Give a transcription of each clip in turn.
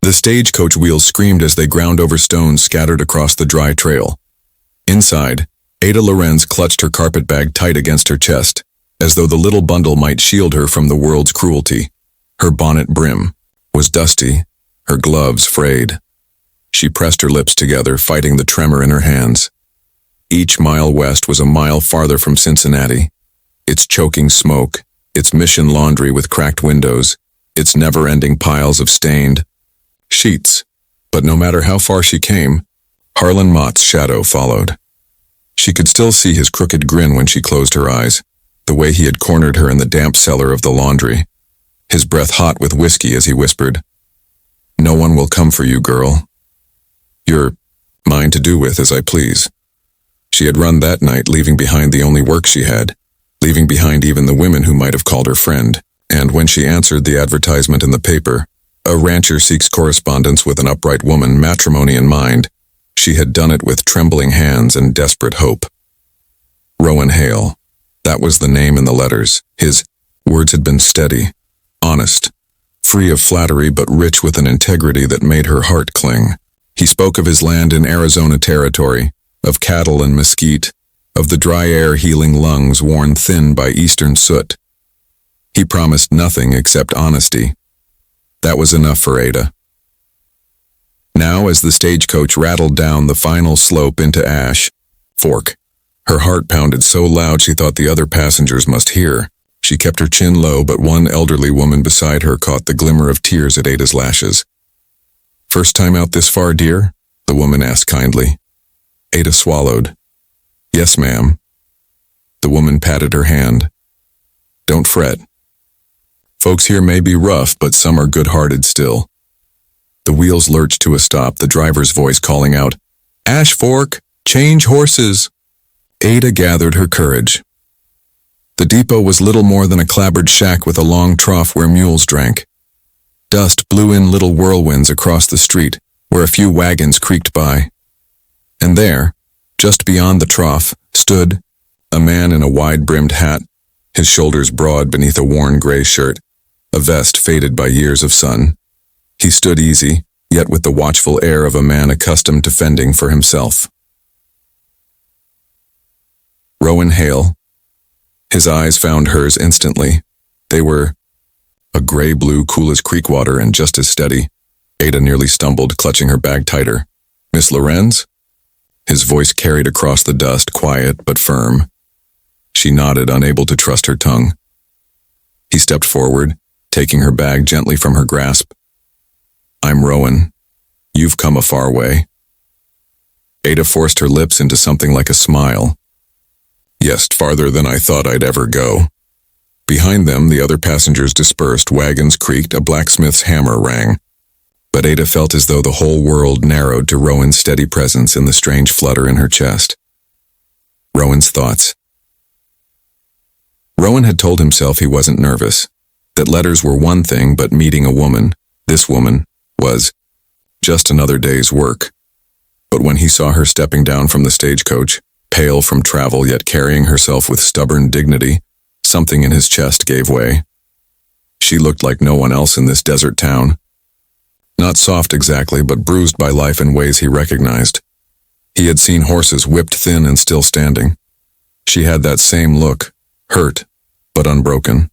The stagecoach wheels screamed as they ground over stones scattered across the dry trail. Inside, Ada Lorenz clutched her carpet bag tight against her chest, as though the little bundle might shield her from the world's cruelty. Her bonnet brim was dusty, her gloves frayed. She pressed her lips together, fighting the tremor in her hands. Each mile west was a mile farther from Cincinnati. Its choking smoke, its mission laundry with cracked windows, its never-ending piles of stained sheets. But no matter how far she came, Harlan Mott's shadow followed. She could still see his crooked grin when she closed her eyes, the way he had cornered her in the damp cellar of the laundry, his breath hot with whiskey as he whispered, "No one will come for you, girl. You're mine to do with as I please." She had run that night, leaving behind the only work she had, leaving behind even the women who might have called her friend. And when she answered the advertisement in the paper, "A rancher seeks correspondence with an upright woman, matrimony in mind," she had done it with trembling hands and desperate hope. Rowan Hale. That was the name in the letters. His words had been steady, honest, free of flattery but rich with an integrity that made her heart cling. He spoke of his land in Arizona Territory, of cattle and mesquite, of the dry air healing lungs worn thin by eastern soot. He promised nothing except honesty. That was enough for Ada. Now, as the stagecoach rattled down the final slope into Ash Fork, her heart pounded so loud she thought the other passengers must hear. She kept her chin low, but one elderly woman beside her caught the glimmer of tears at Ada's lashes. "First time out this far, dear?" the woman asked kindly. Ada swallowed. "Yes, ma'am." The woman patted her hand. "Don't fret. Folks here may be rough, but some are good-hearted still." The wheels lurched to a stop, the driver's voice calling out, "Ash Fork, change horses." Ada gathered her courage. The depot was little more than a clapboard shack with a long trough where mules drank. Dust blew in little whirlwinds across the street, where a few wagons creaked by. And there, just beyond the trough, stood a man in a wide-brimmed hat, his shoulders broad beneath a worn gray shirt, a vest faded by years of sun. He stood easy, yet with the watchful air of a man accustomed to fending for himself. Rowan Hale. His eyes found hers instantly. They were a gray-blue, cool as creek water and just as steady. Ada nearly stumbled, clutching her bag tighter. "Miss Lorenz?" His voice carried across the dust, quiet but firm. She nodded, unable to trust her tongue. He stepped forward, taking her bag gently from her grasp. "I'm Rowan. You've come a far way." Ada forced her lips into something like a smile. "Yes, farther than I thought I'd ever go." Behind them, the other passengers dispersed, wagons creaked, a blacksmith's hammer rang. But Ada felt as though the whole world narrowed to Rowan's steady presence in the strange flutter in her chest. Rowan's thoughts. Rowan had told himself he wasn't nervous, that letters were one thing, but meeting a woman, this woman, was just another day's work. But when he saw her stepping down from the stagecoach, pale from travel yet carrying herself with stubborn dignity, something in his chest gave way. She looked like no one else in this desert town. Not soft exactly, but bruised by life in ways he recognized. He had seen horses whipped thin and still standing. She had that same look, hurt, but unbroken.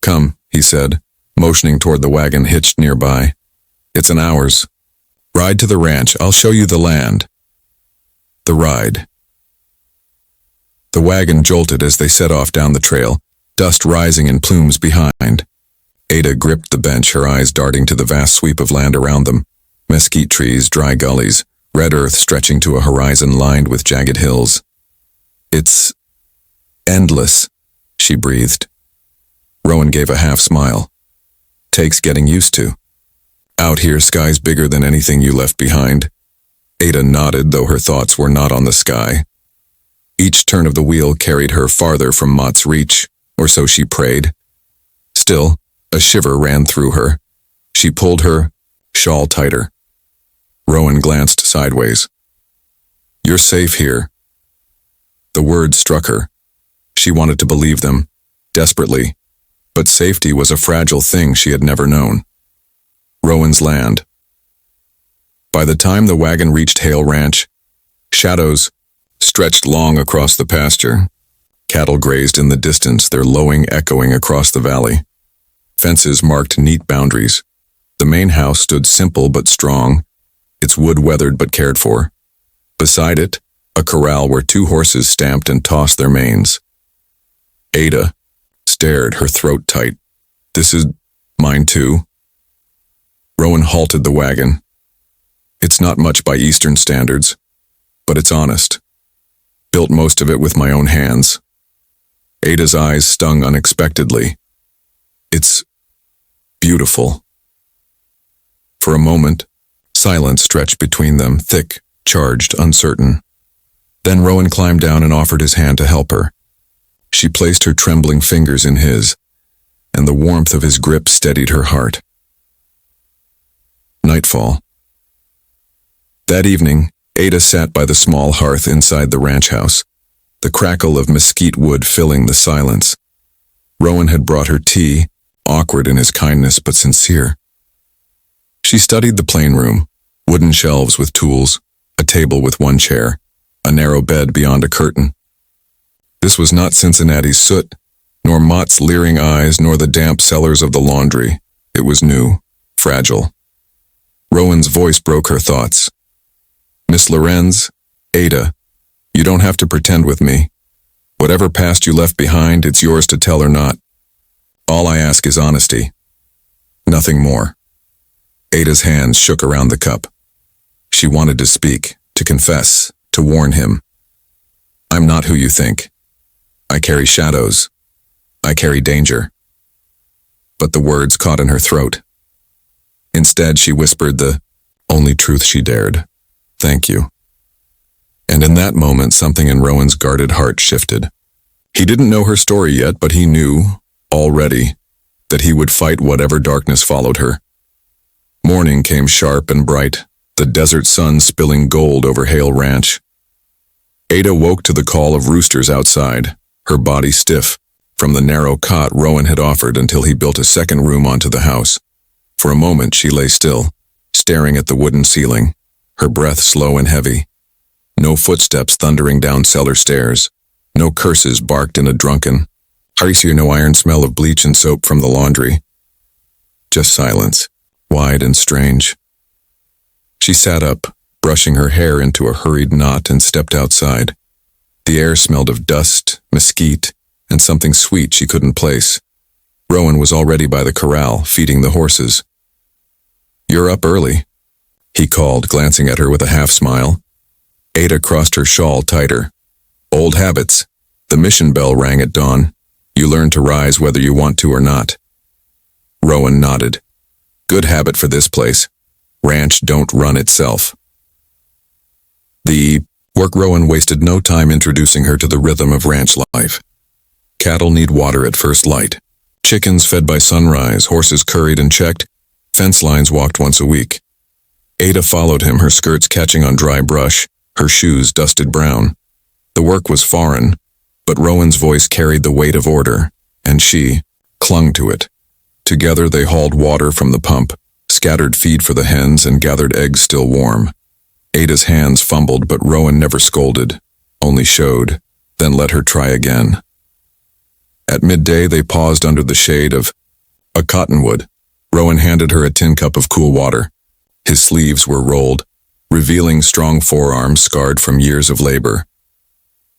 "Come," he said, motioning toward the wagon hitched nearby. "It's an hour's ride to the ranch. I'll show you the land." The ride. The wagon jolted as they set off down the trail, dust rising in plumes behind. Ada gripped the bench, her eyes darting to the vast sweep of land around them. Mesquite trees, dry gullies, red earth stretching to a horizon lined with jagged hills. "It's endless," she breathed. Rowan gave a half smile. "Takes getting used to. Out here, sky's bigger than anything you left behind." Ada nodded, though her thoughts were not on the sky. Each turn of the wheel carried her farther from Mott's reach, or so she prayed. Still, a shiver ran through her. She pulled her shawl tighter. Rowan glanced sideways. "You're safe here." The words struck her. She wanted to believe them, desperately, but safety was a fragile thing she had never known. Rowan's land, By the time the wagon reached Hale Ranch, shadows stretched long across the pasture. Cattle grazed in the distance, their lowing echoing across the valley. Fences marked neat boundaries. The main house stood simple but strong, its wood weathered but cared for. Beside it, a corral where 2 horses stamped and tossed their manes. Ada stared, her throat tight. "This is mine too." Rowan halted the wagon. "It's not much by Eastern standards, but it's honest. Built most of it with my own hands." Ada's eyes stung unexpectedly. "It's beautiful." For a moment, silence stretched between them, thick, charged, uncertain. Then Rowan climbed down and offered his hand to help her. She placed her trembling fingers in his, and the warmth of his grip steadied her heart. Nightfall. That evening, Ada sat by the small hearth inside the ranch house, the crackle of mesquite wood filling the silence. Rowan had brought her tea, awkward in his kindness but sincere. She studied the plain room, wooden shelves with tools, a table with 1 chair, a narrow bed beyond a curtain. This was not Cincinnati's soot, nor Mott's leering eyes, nor the damp cellars of the laundry. It was new, fragile. Rowan's voice broke her thoughts. "Miss Lorenz, Ada, you don't have to pretend with me. Whatever past you left behind, it's yours to tell or not. All I ask is honesty. Nothing more." Ada's hands shook around the cup. She wanted to speak, to confess, to warn him. "I'm not who you think. I carry shadows. I carry danger." But the words caught in her throat. Instead, she whispered the only truth she dared. "Thank you." And in that moment, something in Rowan's guarded heart shifted. He didn't know her story yet, but he knew, already, that he would fight whatever darkness followed her. Morning came sharp and bright, the desert sun spilling gold over Hale Ranch. Ada woke to the call of roosters outside, her body stiff, from the narrow cot Rowan had offered until he built a second room onto the house. For a moment she lay still, staring at the wooden ceiling, her breath slow and heavy. No footsteps thundering down cellar stairs, no curses barked in a drunken, icy no iron smell of bleach and soap from the laundry. Just silence, wide and strange. She sat up, brushing her hair into a hurried knot, and stepped outside. The air smelled of dust, mesquite, and something sweet she couldn't place. Rowan was already by the corral, feeding the horses. "You're up early," he called, glancing at her with a half-smile. Ada crossed her shawl tighter. "Old habits. The mission bell rang at dawn. You learn to rise whether you want to or not." Rowan nodded. "Good habit for this place. Ranch don't run itself." The work Rowan wasted no time introducing her to the rhythm of ranch life. Cattle need water at first light. Chickens fed by sunrise, horses curried and checked, fence lines walked once a week. Ada followed him, her skirts catching on dry brush, her shoes dusted brown. The work was foreign, but Rowan's voice carried the weight of order, and she clung to it. Together they hauled water from the pump, scattered feed for the hens, and gathered eggs still warm. Ada's hands fumbled, but Rowan never scolded, only showed, then let her try again. At midday they paused under the shade of a cottonwood. Rowan handed her a tin cup of cool water. His sleeves were rolled, revealing strong forearms scarred from years of labor.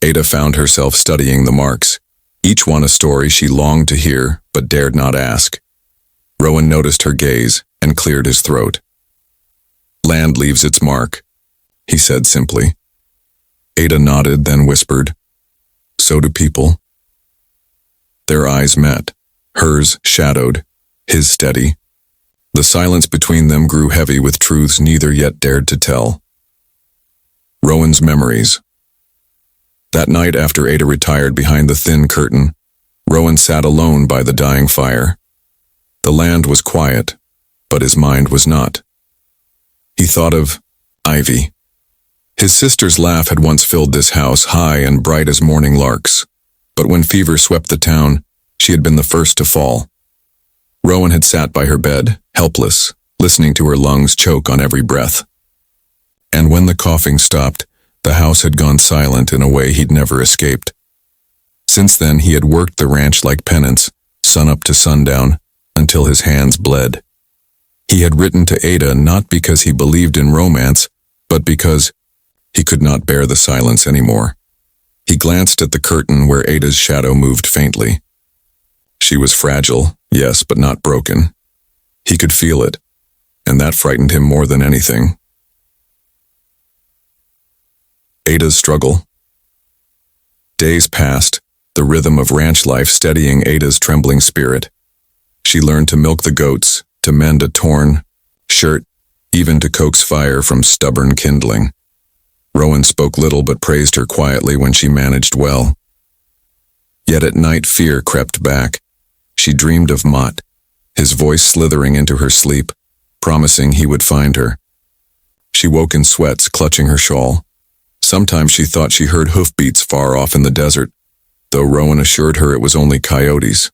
Ada found herself studying the marks, each one a story she longed to hear but dared not ask. Rowan noticed her gaze and cleared his throat. "Land leaves its mark," he said simply. Ada nodded, then whispered, "So do people." Their eyes met, hers shadowed, his steady. The silence between them grew heavy with truths neither yet dared to tell. Rowan's memories. That night after Ada retired behind the thin curtain, Rowan sat alone by the dying fire. The land was quiet, but his mind was not. He thought of Ivy. His sister's laugh had once filled this house, high and bright as morning larks. But when fever swept the town, she had been the first to fall. Rowan had sat by her bed, helpless, listening to her lungs choke on every breath. And when the coughing stopped, the house had gone silent in a way he'd never escaped. Since then, he had worked the ranch like penance, sunup to sundown, until his hands bled. He had written to Ada not because he believed in romance, but because he could not bear the silence anymore. He glanced at the curtain where Ada's shadow moved faintly. She was fragile, yes, but not broken. He could feel it, and that frightened him more than anything. Ada's struggle. Days passed, the rhythm of ranch life steadying Ada's trembling spirit. She learned to milk the goats, to mend a torn shirt, even to coax fire from stubborn kindling. Rowan spoke little but praised her quietly when she managed well. Yet at night fear crept back. She dreamed of Mott, his voice slithering into her sleep, promising he would find her. She woke in sweats, clutching her shawl. Sometimes she thought she heard hoofbeats far off in the desert, though Rowan assured her it was only coyotes.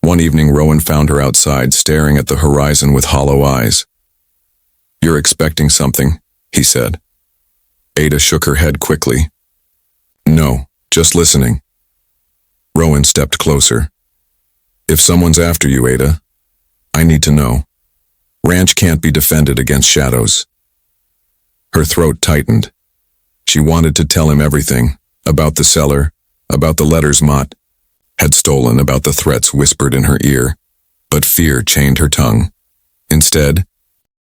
One evening Rowan found her outside, staring at the horizon with hollow eyes. "You're expecting something," he said. Ada shook her head quickly. "No, just listening." Rowan stepped closer. "If someone's after you, Ada, I need to know. Ranch can't be defended against shadows." Her throat tightened. She wanted to tell him everything, about the cellar, about the letters Mott had stolen, about the threats whispered in her ear, but fear chained her tongue. Instead,